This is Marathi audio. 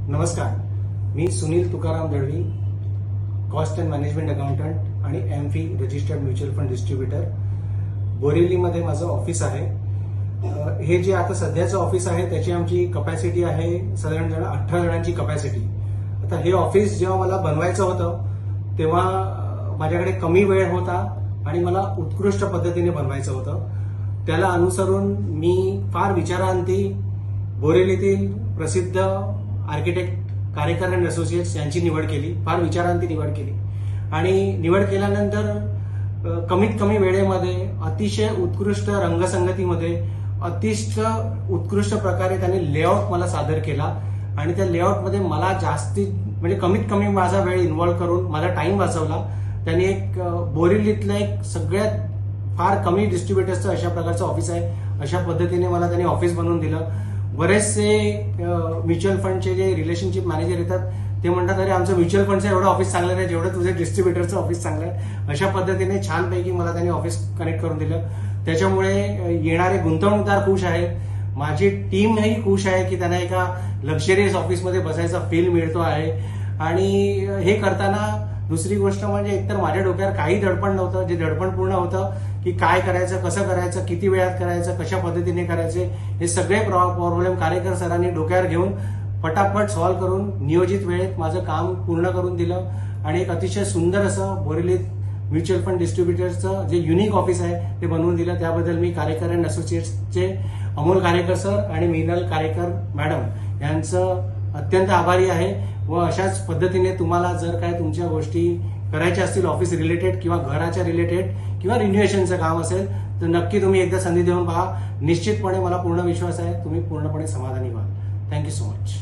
नमस्कार, मी Sunil Tukaram Dalvi, cost and management accountant आणि AMFI registered mutual fund distributor. बोरिवलीमध्ये माझं ऑफिस आहे. हे जे आता सध्याचं ऑफिस आहे त्याची आमची कपॅसिटी आहे साधारण 18 जणांची कपॅसिटी. आता हे ऑफिस जेव्हा मला बनवायचं होतं तेव्हा माझ्याकडे कमी वेळ होता आणि मला उत्कृष्ट पद्धतीने बनवायचं होतं. त्याला अनुसरून मी फार विचारांती बोरिवलीतील प्रसिद्ध आर्किटेक्ट कारेकर अँड असोसिएट्स यांची निवड केली. फार विचारांती निवड केली आणि निवड केल्यानंतर कमीत कमी वेळेमध्ये अतिशय उत्कृष्ट रंगसंगतीमध्ये अतिशय उत्कृष्ट प्रकारे त्यांनी लेआउट मला सादर केला आणि त्या लेआउटमध्ये मला जास्तीत म्हणजे कमीत कमी माझा वेळ इन्व्हॉल्व करून माझा टाइम वाचवला. त्यांनी एक बोरिवलीतलं एक सगळ्यात फार कमी डिस्ट्रीब्युटर्सचं अशा प्रकारचं ऑफिस आहे अशा पद्धतीने मला त्यांनी ऑफिस बनवून दिलं. बरेचसे म्युच्युअल फंडचे जे रिलेशनशिप मॅनेजर येतात ते म्हणतात, अरे आमचं म्युच्युअल फंडचं एवढं ऑफिस चांगलं नाही जेवढं तुझं डिस्ट्रीब्युटरचं ऑफिस चांगलं आहे. अशा पद्धतीने छानपैकी मला त्यांनी ऑफिस कनेक्ट करून दिलं. त्याच्यामुळे येणारे गुंतवणूकदार खुश आहेत, माझी टीमही खुश आहे की त्यांना एका लक्झरियस ऑफिसमध्ये बसायचा फील मिळतो आहे. आणि हे करताना दुसरी गोष्ट म्हणजे एकतर माझ्या डोक्यावर काही दडपण नव्हतं. जे दडपण पूर्ण होतं की काय करायचं, कसं करायचं, किती वेळात करायचं, कशा पद्धतीने करायचे, हे सगळे प्रॉब्लेम कारेकर सरांनी डोक्यावर घेऊन पटापट सॉल्व्ह करून नियोजित वेळेत माझं काम पूर्ण करून दिलं. आणि एक अतिशय सुंदर असं बोरिवलीत म्युच्युअल फंड डिस्ट्रीब्युटर्सचं जे युनिक ऑफिस आहे ते बनवून दिलं. त्याबद्दल मी कारेकर अँड असोसिएट्सचे अमोल कारेकर सर आणि मीनल कारेकर मॅडम यांचं अत्यंत आभारी आहे. व अशाच पद्धतीने तुम्हाला जर काय तुमच्या गोष्टी करायच्या असतील ऑफिस रिलेटेड किंवा घराच्या रिलेटेड किंवा रिन्युएशनचं काम असेल तर नक्की तुम्ही एकदा संधी देऊन पहा. निश्चितपणे मला पूर्ण विश्वास आहे तुम्ही पूर्णपणे समाधानी व्हाल. Thank you so much.